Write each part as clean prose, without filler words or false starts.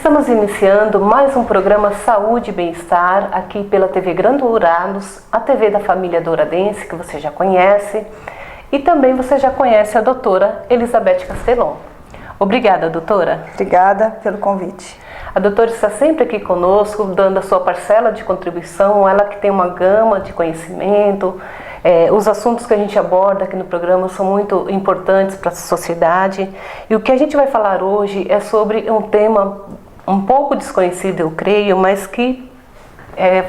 Estamos iniciando mais um programa Saúde e Bem-Estar aqui pela TV Grão-Dourados, a TV da família douradense que você já conhece, e também você já conhece a doutora Elizabeth Castelon. Obrigada, doutora. Obrigada pelo convite. A doutora está sempre aqui conosco, dando a sua parcela de contribuição, ela que tem uma gama de conhecimento. Os assuntos que a gente aborda aqui no programa são muito importantes para a sociedade. E o que a gente vai falar hoje é sobre um tema um pouco desconhecido, eu creio, mas que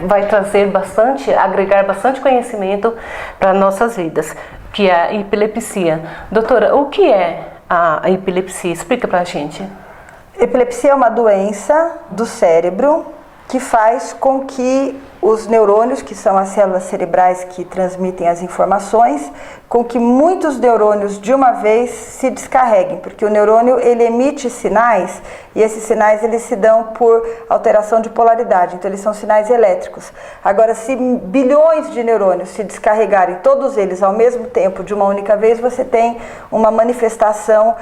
vai trazer agregar bastante conhecimento para nossas vidas, que é a epilepsia. Doutora, o que é a epilepsia? Explica para a gente. Epilepsia é uma doença do cérebro que faz com que os neurônios, que são as células cerebrais que transmitem as informações, com que muitos neurônios de uma vez se descarreguem, porque o neurônio ele emite sinais e esses sinais eles se dão por alteração de polaridade, então eles são sinais elétricos. Agora, se bilhões de neurônios se descarregarem, todos eles ao mesmo tempo, de uma única vez, você tem uma manifestação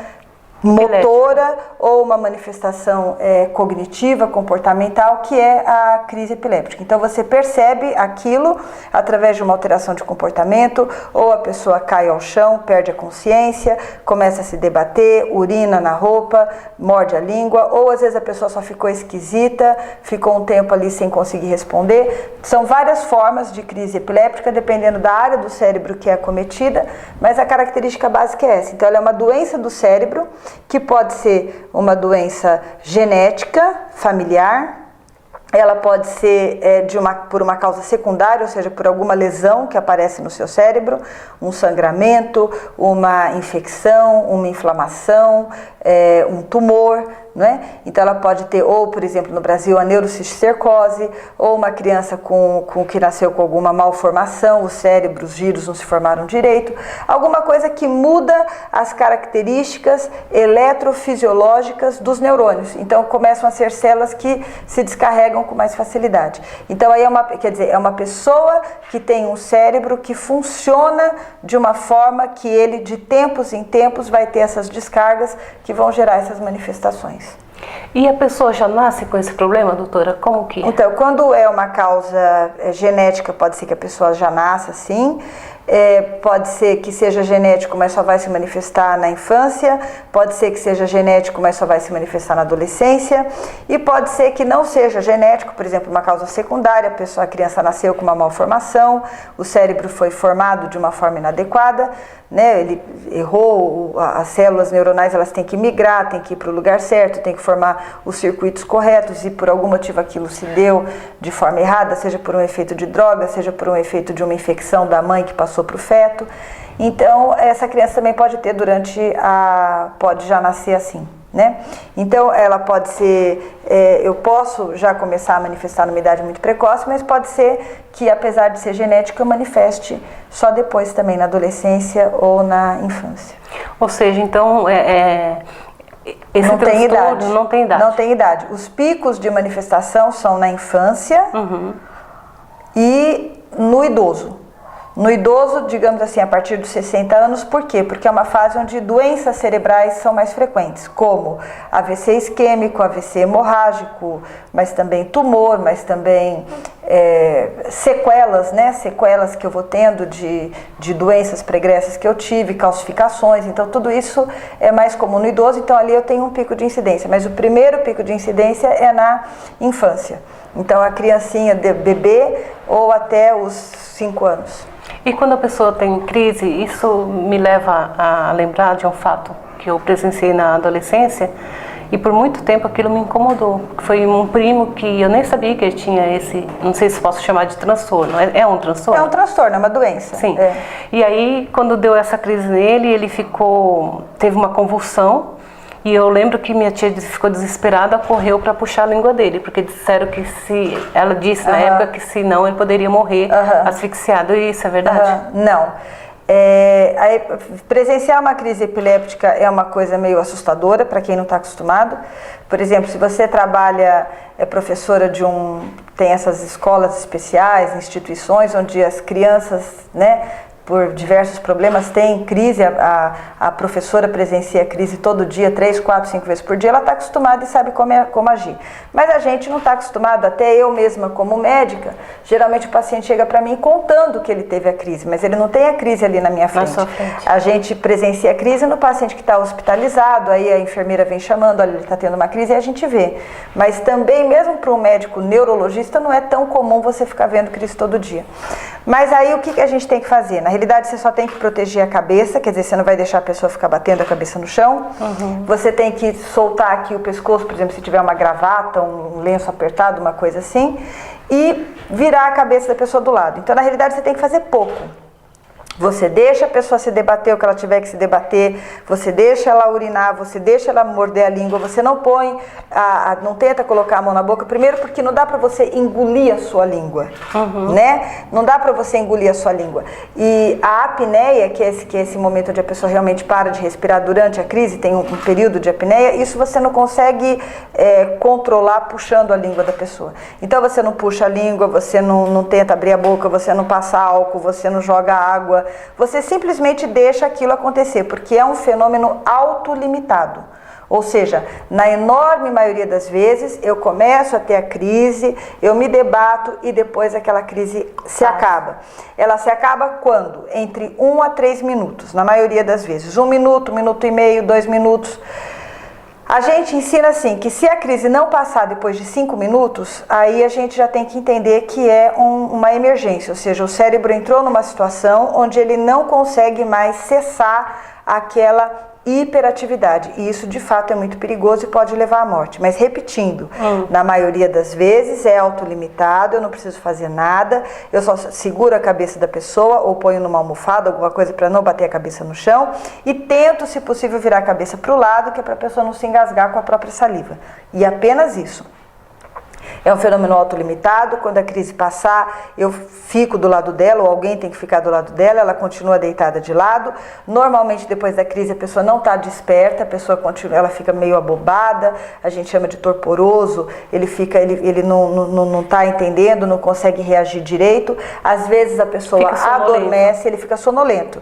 motora ou uma manifestação cognitiva, comportamental, que é a crise epiléptica. Então você percebe aquilo através de uma alteração de comportamento, ou a pessoa cai ao chão, perde a consciência, começa a se debater, urina na roupa, morde a língua, ou às vezes a pessoa só ficou esquisita, ficou um tempo ali sem conseguir responder. São várias formas de crise epiléptica, dependendo da área do cérebro que é acometida, mas a característica básica é essa. Então ela é uma doença do cérebro, que pode ser uma doença genética, familiar, ela pode ser por uma causa secundária, ou seja, por alguma lesão que aparece no seu cérebro, um sangramento, uma infecção, uma inflamação, um tumor, né? Então ela pode ter, ou por exemplo no Brasil, a neurocisticercose, ou uma criança que nasceu com alguma malformação, o cérebro, os giros não se formaram direito, alguma coisa que muda as características eletrofisiológicas dos neurônios. Então começam a ser células que se descarregam com mais facilidade. Então aí é uma pessoa que tem um cérebro que funciona de uma forma que ele de tempos em tempos vai ter essas descargas que vão gerar essas manifestações. E a pessoa já nasce com esse problema, doutora? Como que? Então, quando é uma causa genética, pode ser que a pessoa já nasça assim. Pode ser que seja genético, mas só vai se manifestar na infância, pode ser que seja genético, mas só vai se manifestar na adolescência, e pode ser que não seja genético, por exemplo, uma causa secundária, a criança nasceu com uma malformação, o cérebro foi formado de uma forma inadequada, né? Ele errou, as células neuronais elas têm que migrar, têm que ir para o lugar certo, têm que formar os circuitos corretos, e por algum motivo aquilo se deu de forma errada, seja por um efeito de droga, seja por um efeito de uma infecção da mãe que passou para o feto. Então essa criança também pode ter pode já nascer assim, né? Então ela pode ser, eu posso já começar a manifestar numa idade muito precoce, mas pode ser que apesar de ser genética eu manifeste só depois também na adolescência ou na infância. Ou seja, então esse não tem idade. Não tem idade. Não tem idade. Os picos de manifestação são na infância e no idoso. No idoso, digamos assim, a partir dos 60 anos, por quê? Porque é uma fase onde doenças cerebrais são mais frequentes, como AVC isquêmico, AVC hemorrágico, mas também tumor, mas também sequelas, né? Sequelas que eu vou tendo de doenças pregressas que eu tive, calcificações, então tudo isso é mais comum no idoso, então ali eu tenho um pico de incidência, mas o primeiro pico de incidência é na infância. Então a criancinha, bebê ou até os 5 anos. E quando a pessoa tem crise, isso me leva a lembrar de um fato que eu presenciei na adolescência e por muito tempo aquilo me incomodou. Foi um primo que eu nem sabia que ele tinha esse, não sei se posso chamar de transtorno, é um transtorno? É um transtorno, é uma doença. Sim. E aí quando deu essa crise nele, ele teve uma convulsão. E eu lembro que minha tia ficou desesperada, correu para puxar a língua dele, porque disseram que ela disse na época que se não ele poderia morrer asfixiado. E isso é verdade? Não. Presenciar uma crise epiléptica é uma coisa meio assustadora para quem não está acostumado. Por exemplo, se você trabalha, é professora tem essas escolas especiais, instituições onde as crianças, né, por diversos problemas, tem crise, a professora presencia crise todo dia, 3, 4, 5 vezes por dia, ela está acostumada e sabe como agir. Mas a gente não está acostumado, até eu mesma como médica, geralmente o paciente chega para mim contando que ele teve a crise, mas ele não tem a crise ali na minha frente. A gente presencia a crise no paciente que está hospitalizado, aí a enfermeira vem chamando, olha, ele está tendo uma crise e a gente vê. Mas também, mesmo para um médico neurologista, não é tão comum você ficar vendo crise todo dia. Mas aí o que a gente tem que fazer? Na realidade, você só tem que proteger a cabeça, quer dizer, você não vai deixar a pessoa ficar batendo a cabeça no chão. Você tem que soltar aqui o pescoço, por exemplo, se tiver uma gravata, um lenço apertado, uma coisa assim, e virar a cabeça da pessoa do lado. Então, na realidade, você tem que fazer pouco. Você deixa a pessoa se debater o que ela tiver que se debater, você deixa ela urinar, você deixa ela morder a língua, você não põe, não tenta colocar a mão na boca, primeiro porque não dá para você engolir a sua língua, né? Não dá para você engolir a sua língua. E a apneia, que é esse momento onde a pessoa realmente para de respirar durante a crise, tem um período de apneia, isso você não consegue controlar puxando a língua da pessoa. Então você não puxa a língua, você não tenta abrir a boca, você não passa álcool, você não joga água, você simplesmente deixa aquilo acontecer, porque é um fenômeno autolimitado. Ou seja, na enorme maioria das vezes, eu começo a ter a crise, eu me debato e depois aquela crise se acaba. Ela se acaba quando? Entre 1 a 3 minutos, na maioria das vezes. 1 minuto, 1 minuto e meio, 2 minutos. A gente ensina assim, que se a crise não passar depois de 5 minutos, aí a gente já tem que entender que é uma emergência, ou seja, o cérebro entrou numa situação onde ele não consegue mais cessar aquela hiperatividade, e isso de fato é muito perigoso e pode levar à morte. Mas repetindo, na maioria das vezes é autolimitado, eu não preciso fazer nada, eu só seguro a cabeça da pessoa ou ponho numa almofada, alguma coisa para não bater a cabeça no chão, e tento, se possível, virar a cabeça para o lado, que é para a pessoa não se engasgar com a própria saliva. E apenas isso. É um fenômeno autolimitado, quando a crise passar, eu fico do lado dela, ou alguém tem que ficar do lado dela, ela continua deitada de lado. Normalmente, depois da crise, a pessoa não está desperta, a pessoa continua, ela fica meio abobada, a gente chama de torporoso, ele não está entendendo, não consegue reagir direito. Às vezes a pessoa adormece, ele fica sonolento,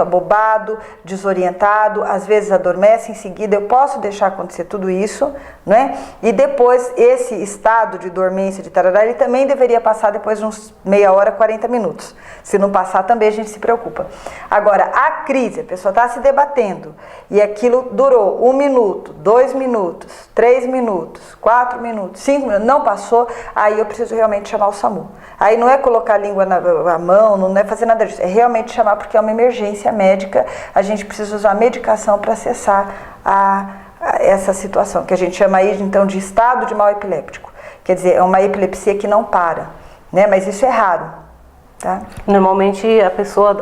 abobado, desorientado, às vezes adormece, em seguida eu posso deixar acontecer tudo isso, né? E depois esse estado de dormência, de tarará, ele também deveria passar depois de uns meia hora, 40 minutos. Se não passar, também a gente se preocupa. Agora, a crise, a pessoa está se debatendo e aquilo durou 1 minuto, 2 minutos, 3 minutos, 4 minutos, 5 minutos, não passou, aí eu preciso realmente chamar o SAMU. Aí não é colocar a língua na mão, não é fazer nada disso, é realmente chamar porque é uma emergência médica, a gente precisa usar medicação para cessar essa situação, que a gente chama aí então de estado de mal epiléptico. Quer dizer, é uma epilepsia que não para, né? Mas isso é raro, tá? Normalmente a pessoa,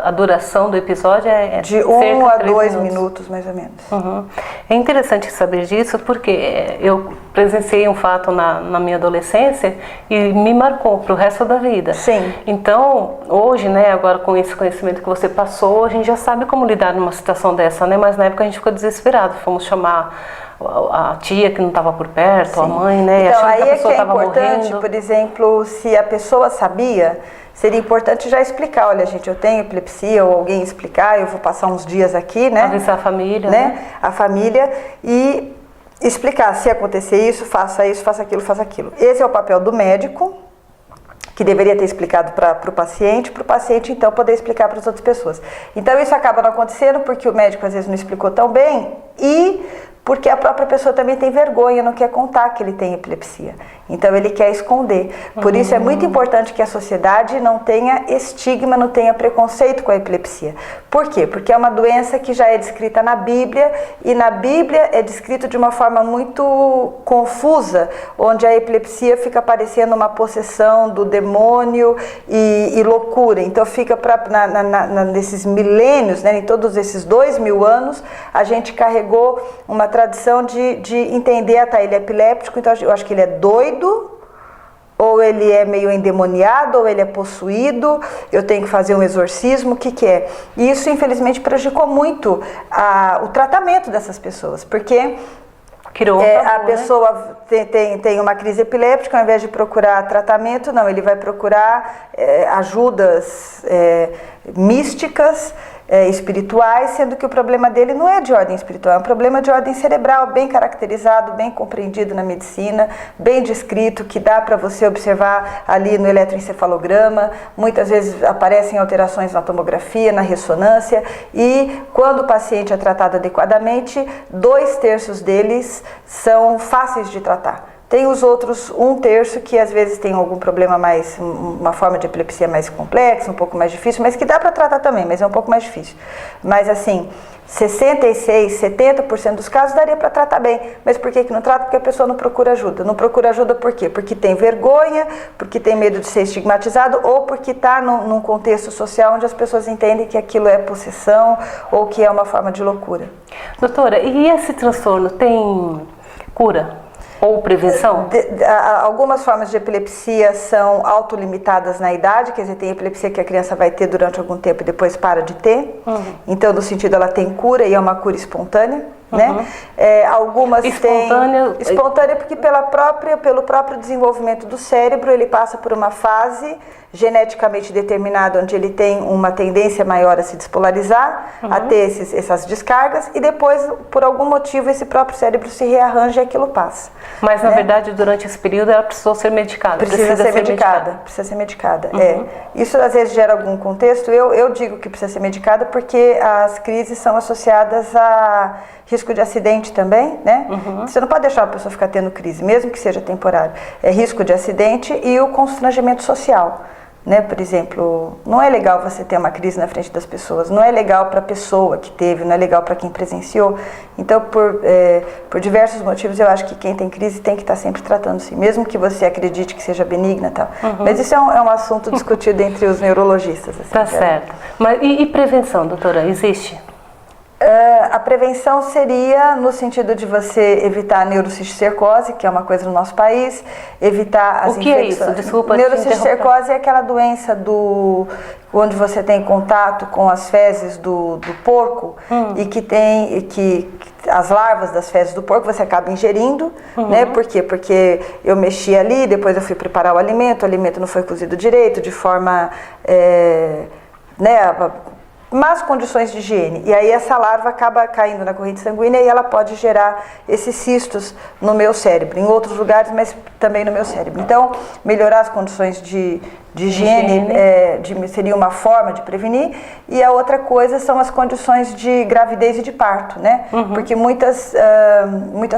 a duração do episódio é de 1 a 2 minutos, mais ou menos. É interessante saber disso porque eu presenciei um fato na minha adolescência e me marcou para o resto da vida. Sim. Então, hoje, né, agora com esse conhecimento que você passou, a gente já sabe como lidar numa situação dessa, né? Mas na época a gente ficou desesperado, fomos chamar a tia que não estava por perto, Sim. A mãe, né? Então, aí que é importante, por exemplo, se a pessoa sabia, seria importante já explicar, olha gente, eu tenho epilepsia, ou alguém explicar, eu vou passar uns dias aqui, né? Avisar a família, né? A família, e explicar, se acontecer isso, faça aquilo, Esse é o papel do médico, que deveria ter explicado para o paciente então poder explicar para as outras pessoas. Então isso acaba não acontecendo porque o médico às vezes não explicou tão bem e porque a própria pessoa também tem vergonha, não quer contar que ele tem epilepsia. Então ele quer esconder. Por isso é muito importante que a sociedade não tenha estigma, não tenha preconceito com a epilepsia. Por quê? Porque é uma doença que já é descrita na Bíblia, e na Bíblia é descrito de uma forma muito confusa, onde a epilepsia fica parecendo uma possessão do demônio e loucura. Então fica nesses milênios, né, em todos esses 2000 anos, a gente carregou uma tradição de entender, ele é epiléptico, então eu acho que ele é doido, ou ele é meio endemoniado, ou ele é possuído, eu tenho que fazer um exorcismo, o que é? E isso, infelizmente, prejudicou muito o tratamento dessas pessoas, porque A pessoa tem uma crise epiléptica, ao invés de procurar tratamento, não, ele vai procurar ajudas místicas, espirituais, sendo que o problema dele não é de ordem espiritual, é um problema de ordem cerebral, bem caracterizado, bem compreendido na medicina, bem descrito, que dá para você observar ali no eletroencefalograma. Muitas vezes aparecem alterações na tomografia, na ressonância, e quando o paciente é tratado adequadamente, 2/3 deles são fáceis de tratar. Tem os outros 1/3 que às vezes tem algum problema mais, uma forma de epilepsia mais complexa, um pouco mais difícil, mas que dá para tratar também, mas é um pouco mais difícil. Mas assim, 66, 70% dos casos daria para tratar bem. Mas por que não trata? Porque a pessoa não procura ajuda. Não procura ajuda por quê? Porque tem vergonha, porque tem medo de ser estigmatizado ou porque está num contexto social onde as pessoas entendem que aquilo é possessão ou que é uma forma de loucura. Doutora, e esse transtorno tem cura? Ou prevenção? Algumas formas de epilepsia são autolimitadas na idade, quer dizer, tem epilepsia que a criança vai ter durante algum tempo e depois para de ter. Então, no sentido, ela tem cura e é uma cura espontânea. Né? Algumas espontânea porque pelo próprio desenvolvimento do cérebro, ele passa por uma fase geneticamente determinada onde ele tem uma tendência maior a se despolarizar, a ter essas descargas, e depois, por algum motivo, esse próprio cérebro se rearranja e aquilo passa. Mas, na verdade, durante esse período, ela precisou ser medicada. Precisa ser medicada. Isso, às vezes, gera algum contexto. Eu digo que precisa ser medicada porque as crises são associadas a risco de acidente também, né? Você não pode deixar a pessoa ficar tendo crise, mesmo que seja temporário. É risco de acidente e o constrangimento social. Né? Por exemplo, não é legal você ter uma crise na frente das pessoas, não é legal para a pessoa que teve, não é legal para quem presenciou. Então, por diversos motivos, eu acho que quem tem crise tem que estar sempre tratando-se, mesmo que você acredite que seja benigna e tal. Mas isso é um assunto discutido entre os neurologistas. Assim, tá certo. Mas, e prevenção, doutora, existe? A prevenção seria no sentido de você evitar a neurocisticercose, que é uma coisa no nosso país, evitar as infecções. O que é isso? Desculpa. Neurocisticercose é aquela doença onde você tem contato com as fezes do porco e que as larvas das fezes do porco você acaba ingerindo, né? Por quê? Porque eu mexi ali, depois eu fui preparar o alimento não foi cozido direito, de forma, más condições de higiene, e aí essa larva acaba caindo na corrente sanguínea e ela pode gerar esses cistos no meu cérebro, em outros lugares, mas também no meu cérebro. Então, melhorar as condições de higiene seria uma forma de prevenir, e a outra coisa são as condições de gravidez e de parto, né? Porque muitas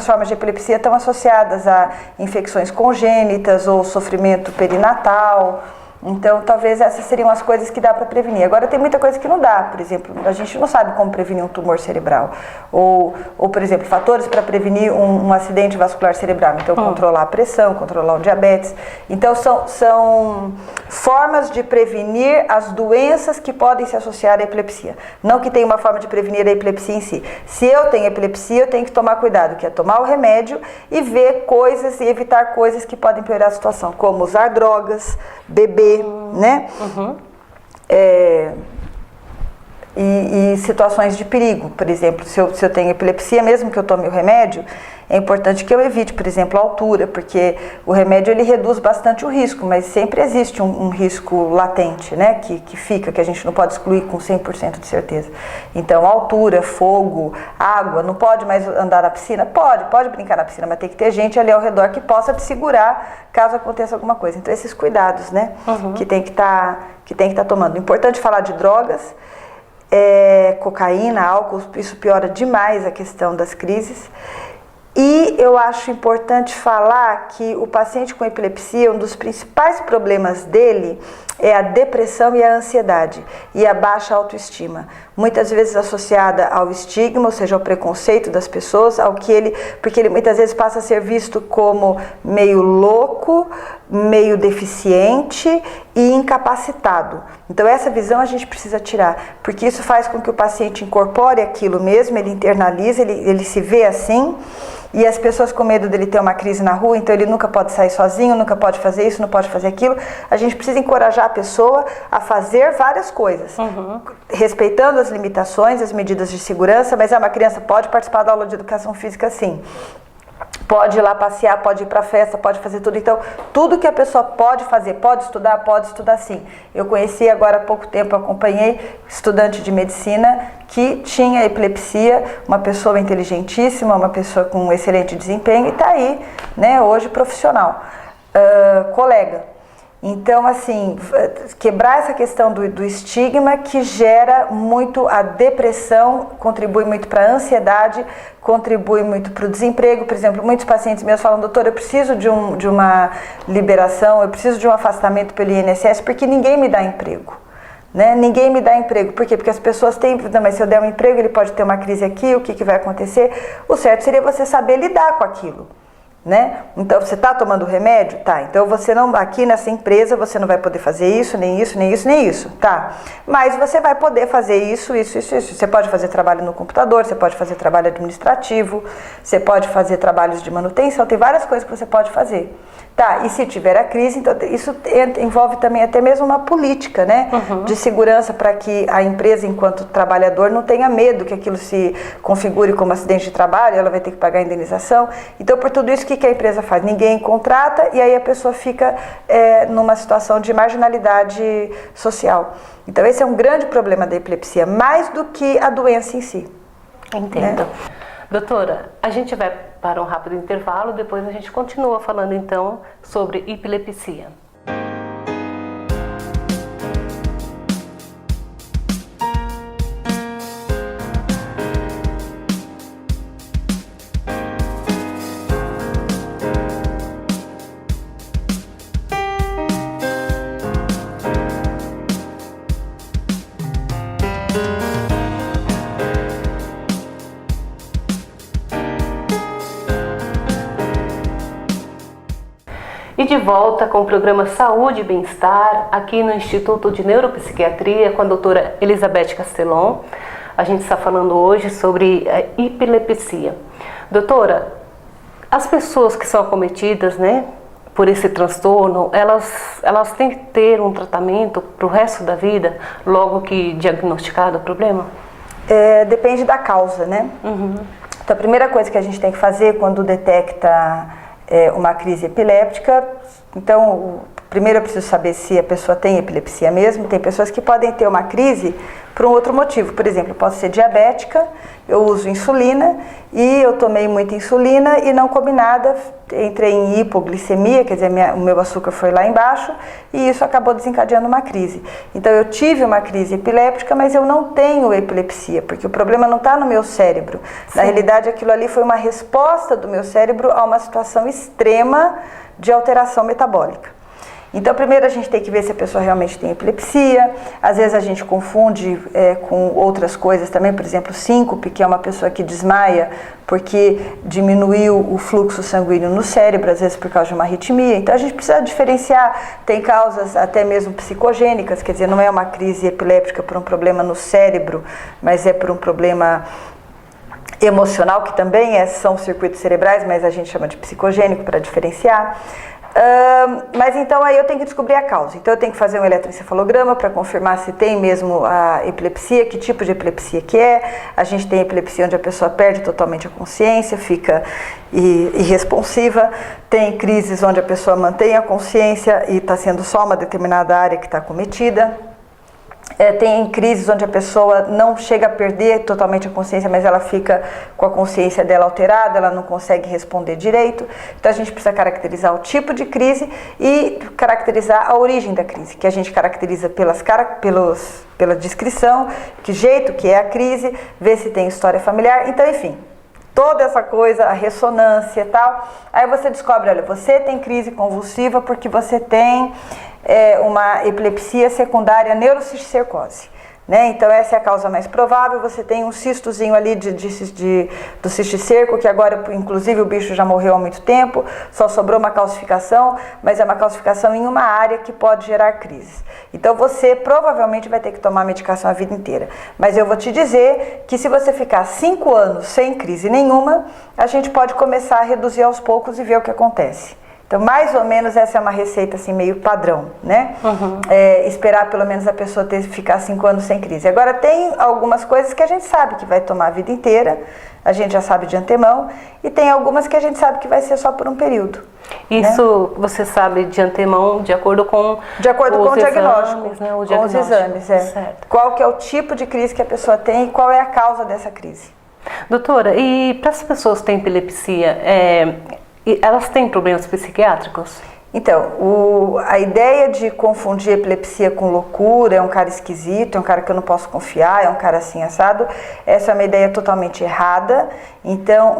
formas de epilepsia estão associadas a infecções congênitas ou sofrimento perinatal. Então, talvez essas seriam as coisas que dá para prevenir. Agora, tem muita coisa que não dá. Por exemplo, a gente não sabe como prevenir um tumor cerebral. Ou por exemplo, fatores para prevenir um acidente vascular cerebral. Então, controlar a pressão, controlar o diabetes. Então, são formas de prevenir as doenças que podem se associar à epilepsia. Não que tenha uma forma de prevenir a epilepsia em si. Se eu tenho epilepsia, eu tenho que tomar cuidado, que é tomar o remédio e ver coisas e evitar coisas que podem piorar a situação, como usar drogas, beber, né? E situações de perigo. Por exemplo, se eu tenho epilepsia, mesmo que eu tome o remédio, é importante que eu evite, por exemplo, a altura, porque o remédio ele reduz bastante o risco, mas sempre existe um risco latente, né? Que a gente não pode excluir com 100% de certeza. Então, altura, fogo, água, não pode mais andar na piscina? Pode brincar na piscina, mas tem que ter gente ali ao redor que possa te segurar caso aconteça alguma coisa. Então, esses cuidados, né? Que tem que estar tomando. Importante falar de drogas, cocaína, álcool, isso piora demais a questão das crises. E eu acho importante falar que o paciente com epilepsia, um dos principais problemas dele é a depressão e a ansiedade e a baixa autoestima. Muitas vezes associada ao estigma, ou seja, ao preconceito das pessoas, porque ele muitas vezes passa a ser visto como meio louco, meio deficiente e incapacitado. Então essa visão a gente precisa tirar, porque isso faz com que o paciente incorpore aquilo mesmo, ele internaliza, ele se vê assim. E as pessoas com medo dele ter uma crise na rua, então ele nunca pode sair sozinho, nunca pode fazer isso, não pode fazer aquilo. A gente precisa encorajar a pessoa a fazer várias coisas, respeitando as limitações, as medidas de segurança, mas uma criança pode participar da aula de educação física sim. pode ir lá passear, pode ir para festa, pode fazer tudo. Então, tudo que a pessoa pode fazer, pode estudar sim. Eu conheci agora há pouco tempo, acompanhei estudante de medicina que tinha epilepsia, uma pessoa inteligentíssima, uma pessoa com um excelente desempenho e está aí, né, hoje profissional, colega. Então, assim, quebrar essa questão do estigma que gera muito a depressão, contribui muito para a ansiedade, contribui muito para o desemprego. Por exemplo, muitos pacientes meus falam, doutor, eu preciso de uma liberação, eu preciso de um afastamento pelo INSS porque ninguém me dá emprego. Né? Ninguém me dá emprego. Por quê? Porque as pessoas têm, não, mas se eu der um emprego, ele pode ter uma crise aqui, o que vai acontecer? O certo seria você saber lidar com aquilo. Né? Então, você está tomando remédio? Tá, então você não, aqui nessa empresa você não vai poder fazer isso, nem isso, nem isso, nem isso, tá? Mas você vai poder fazer isso. Você pode fazer trabalho no computador, você pode fazer trabalho administrativo, você pode fazer trabalhos de manutenção, tem várias coisas que você pode fazer. Tá, e se tiver a crise, então isso envolve também até mesmo uma política, né? De segurança para que a empresa, enquanto trabalhador, não tenha medo que aquilo se configure como acidente de trabalho, ela vai ter que pagar a indenização. Então, por tudo isso, o que a empresa faz? Ninguém contrata e aí a pessoa fica numa situação de marginalidade social. Então, esse é um grande problema da epilepsia, mais do que a doença em si. Entendo. Né? Doutora, a gente vai para um rápido intervalo, depois a gente continua falando então sobre epilepsia. E de volta com o programa Saúde e Bem-Estar, aqui no Instituto de Neuropsiquiatria, com a doutora Elizabeth Castelon. A gente está falando hoje sobre a epilepsia. Doutora, as pessoas que são acometidas, né, por esse transtorno, elas têm que ter um tratamento para o resto da vida, logo que diagnosticado o problema? Depende da causa, né? Então, a primeira coisa que a gente tem que fazer quando detecta uma crise epiléptica, então, primeiro eu preciso saber se a pessoa tem epilepsia mesmo. Tem pessoas que podem ter uma crise por um outro motivo. Por exemplo, eu posso ser diabética, eu uso insulina e eu tomei muita insulina e não comi nada, entrei em hipoglicemia, quer dizer, o meu açúcar foi lá embaixo e isso acabou desencadeando uma crise. Então, eu tive uma crise epiléptica, mas eu não tenho epilepsia, porque o problema não está no meu cérebro. Sim. Na realidade, aquilo ali foi uma resposta do meu cérebro a uma situação extrema de alteração metabólica. Então, primeiro a gente tem que ver se a pessoa realmente tem epilepsia. Às vezes a gente confunde com outras coisas também, por exemplo, síncope, que é uma pessoa que desmaia porque diminuiu o fluxo sanguíneo no cérebro, às vezes por causa de uma arritmia. Então, a gente precisa diferenciar. Tem causas até mesmo psicogênicas, quer dizer, não é uma crise epiléptica por um problema no cérebro, mas é por um problema emocional, que também são circuitos cerebrais, mas a gente chama de psicogênico para diferenciar. Mas então aí eu tenho que descobrir a causa. Então eu tenho que fazer um eletroencefalograma para confirmar se tem mesmo a epilepsia, que tipo de epilepsia que é. A gente tem epilepsia onde a pessoa perde totalmente a consciência, fica irresponsiva. Tem crises onde a pessoa mantém a consciência e está sendo só uma determinada área que está acometida. Tem crises onde a pessoa não chega a perder totalmente a consciência, mas ela fica com a consciência dela alterada, ela não consegue responder direito. Então a gente precisa caracterizar o tipo de crise e caracterizar a origem da crise, que a gente caracteriza pela descrição, que jeito que é a crise, ver se tem história familiar, então enfim. Toda essa coisa, a ressonância e tal, aí você descobre, olha, você tem crise convulsiva porque você tem uma epilepsia secundária neurocisticercose, né? Então essa é a causa mais provável. Você tem um cistozinho ali do cisticerco, que agora, inclusive, o bicho já morreu há muito tempo, só sobrou uma calcificação, mas é uma calcificação em uma área que pode gerar crises. Então você provavelmente vai ter que tomar medicação a vida inteira. Mas eu vou te dizer que se você ficar 5 anos sem crise nenhuma, a gente pode começar a reduzir aos poucos e ver o que acontece. Então, mais ou menos, essa é uma receita assim, meio padrão, né? Esperar pelo menos a pessoa ficar 5 anos sem crise. Agora, tem algumas coisas que a gente sabe que vai tomar a vida inteira, a gente já sabe de antemão, e tem algumas que a gente sabe que vai ser só por um período. Isso, né? Você sabe de antemão, de acordo com o diagnóstico, exames, né? Com os exames, Certo. Qual que é o tipo de crise que a pessoa tem e qual é a causa dessa crise. Doutora, e para as pessoas que têm epilepsia, elas têm problemas psiquiátricos? Então, a ideia de confundir epilepsia com loucura, é um cara esquisito, é um cara que eu não posso confiar, é um cara assim assado, essa é uma ideia totalmente errada. Então,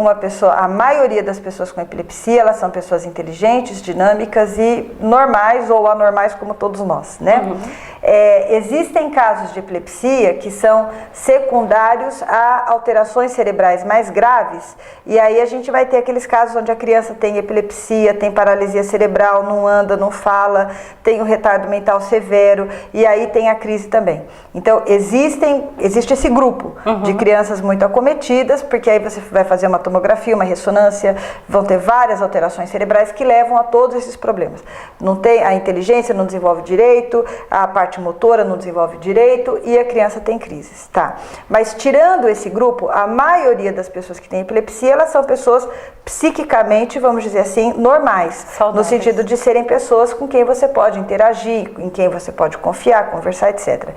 a maioria das pessoas com epilepsia, elas são pessoas inteligentes, dinâmicas e normais ou anormais como todos nós, né? Existem casos de epilepsia que são secundários a alterações cerebrais mais graves, e aí a gente vai ter aqueles casos onde a criança tem epilepsia, tem paralisia cerebral, não anda, não fala, tem um retardo mental severo, e aí tem a crise também. Então, existe esse grupo de crianças muito acometidas, porque aí você vai fazer uma tomografia, uma ressonância, vão ter várias alterações cerebrais que levam a todos esses problemas. Não tem, a inteligência não desenvolve direito, a parte motora não desenvolve direito e a criança tem crises, tá? Mas tirando esse grupo, a maioria das pessoas que têm epilepsia, elas são pessoas psiquicamente, vamos dizer assim, normais. Saudáveis. No sentido de serem pessoas com quem você pode interagir, em quem você pode confiar, conversar, etc.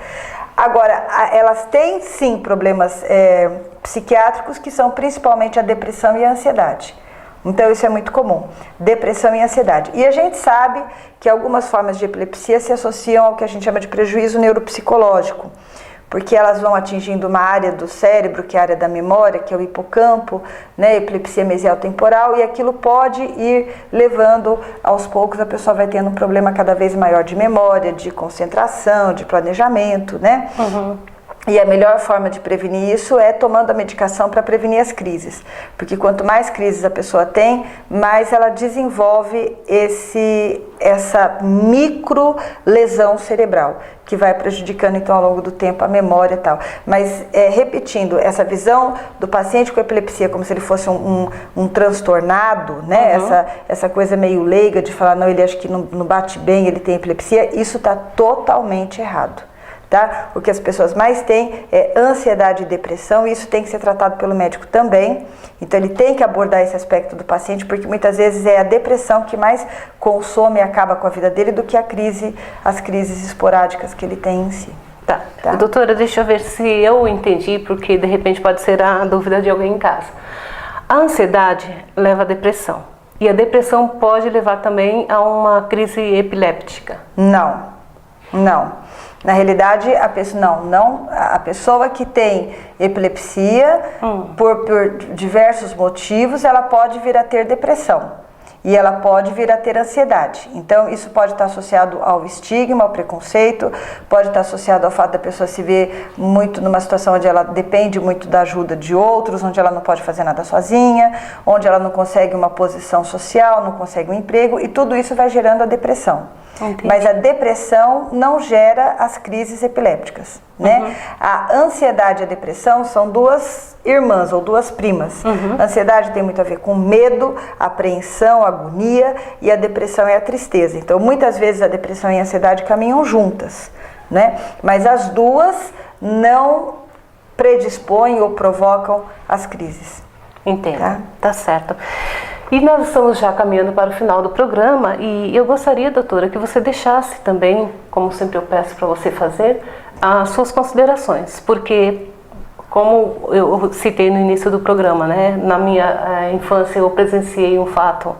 Agora, elas têm sim problemas psiquiátricos que são principalmente a depressão e a ansiedade. Então, isso é muito comum, depressão e ansiedade. E a gente sabe que algumas formas de epilepsia se associam ao que a gente chama de prejuízo neuropsicológico, porque elas vão atingindo uma área do cérebro, que é a área da memória, que é o hipocampo, né, epilepsia mesial temporal, e aquilo pode ir levando, aos poucos, a pessoa vai tendo um problema cada vez maior de memória, de concentração, de planejamento, né? E a melhor forma de prevenir isso é tomando a medicação para prevenir as crises. Porque quanto mais crises a pessoa tem, mais ela desenvolve essa micro lesão cerebral, que vai prejudicando então ao longo do tempo a memória e tal. Mas repetindo, essa visão do paciente com epilepsia como se ele fosse um transtornado, né? Essa coisa meio leiga de falar, não, ele acha que não bate bem, ele tem epilepsia, isso está totalmente errado. Tá? O que as pessoas mais têm é ansiedade e depressão, e isso tem que ser tratado pelo médico também. Então ele tem que abordar esse aspecto do paciente, porque muitas vezes é a depressão que mais consome e acaba com a vida dele do que as crises esporádicas que ele tem em si. Tá. Doutora, deixa eu ver se eu entendi, porque de repente pode ser a dúvida de alguém em casa. A ansiedade leva à depressão, e a depressão pode levar também a uma crise epiléptica? Não. Na realidade, a pessoa que tem epilepsia, por diversos motivos, ela pode vir a ter depressão. E ela pode vir a ter ansiedade. Então, isso pode estar associado ao estigma, ao preconceito, pode estar associado ao fato da pessoa se ver muito numa situação onde ela depende muito da ajuda de outros, onde ela não pode fazer nada sozinha, onde ela não consegue uma posição social, não consegue um emprego, e tudo isso vai gerando a depressão. Entendi. Mas a depressão não gera as crises epilépticas, né? A ansiedade e a depressão são duas irmãs ou duas primas. A ansiedade tem muito a ver com medo, apreensão, agonia, e a depressão é a tristeza. Então, muitas vezes a depressão e a ansiedade caminham juntas, né? Mas as duas não predispõem ou provocam as crises. Entendo, tá certo. E nós estamos já caminhando para o final do programa, e eu gostaria, doutora, que você deixasse também, como sempre eu peço para você fazer, as suas considerações, porque, como eu citei no início do programa, né, na minha infância eu presenciei um fato,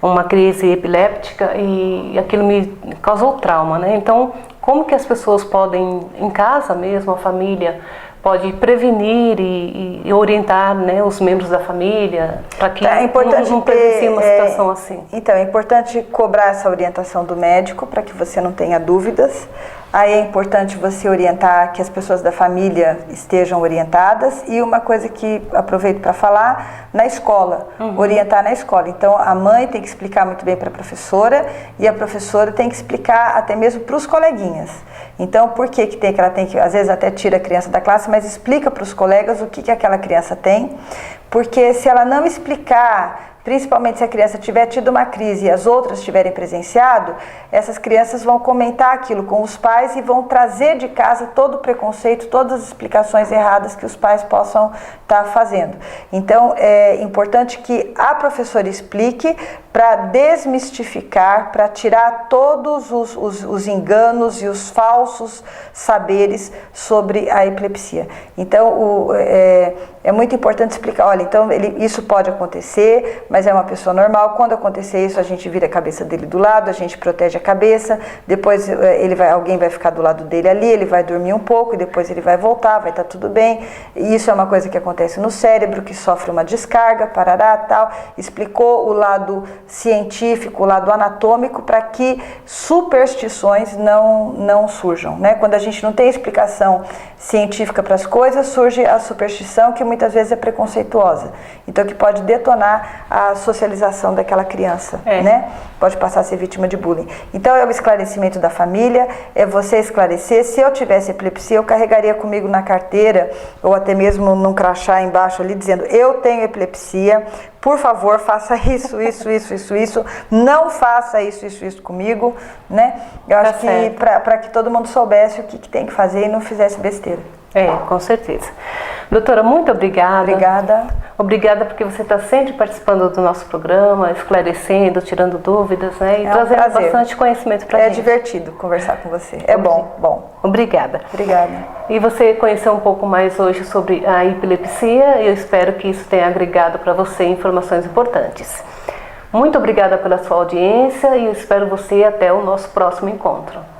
uma crise epiléptica, e aquilo me causou trauma, né? Então, como que as pessoas podem, em casa mesmo, a família, pode prevenir e orientar, né, os membros da família para que não presencie uma situação assim? Então, é importante cobrar essa orientação do médico para que você não tenha dúvidas. Aí é importante você orientar, que as pessoas da família estejam orientadas. E uma coisa que aproveito para falar, na escola, orientar na escola. Então, a mãe tem que explicar muito bem para a professora, e a professora tem que explicar até mesmo para os coleguinhas. Então, por que ela tem que, às vezes até tira a criança da classe, mas explica para os colegas o que aquela criança tem, porque se ela não explicar principalmente se a criança tiver tido uma crise e as outras tiverem presenciado, essas crianças vão comentar aquilo com os pais e vão trazer de casa todo o preconceito, todas as explicações erradas que os pais possam estar fazendo. Então, é importante que a professora explique para desmistificar, para tirar todos os enganos e os falsos saberes sobre a epilepsia. Então, é muito importante explicar, olha, então isso pode acontecer, mas é uma pessoa normal. Quando acontecer isso, a gente vira a cabeça dele do lado, a gente protege a cabeça, depois alguém vai ficar do lado dele ali, ele vai dormir um pouco e depois ele vai voltar, vai estar tudo bem. E isso é uma coisa que acontece no cérebro, que sofre uma descarga, parará, tal. Explicou o lado científico, o lado anatômico, para que superstições não surjam, né? Quando a gente não tem explicação científica para as coisas, surge a superstição, que muitas vezes é preconceituosa, então que pode detonar a socialização daquela criança, né? Pode passar a ser vítima de bullying. Então é o esclarecimento da família, é você esclarecer. Se eu tivesse epilepsia, eu carregaria comigo na carteira, ou até mesmo num crachá embaixo ali, dizendo: eu tenho epilepsia, por favor, faça isso, não faça isso comigo, né? Eu acho que para que todo mundo soubesse o que tem que fazer e não fizesse besteira. Com certeza. Doutora, muito obrigada. Obrigada. Obrigada porque você está sempre participando do nosso programa, esclarecendo, tirando dúvidas, né? E trazendo bastante conhecimento para a gente. É divertido conversar com você. É bom. Obrigada. Obrigada. E você conheceu um pouco mais hoje sobre a epilepsia e eu espero que isso tenha agregado para você informações importantes. Muito obrigada pela sua audiência e eu espero você até o nosso próximo encontro.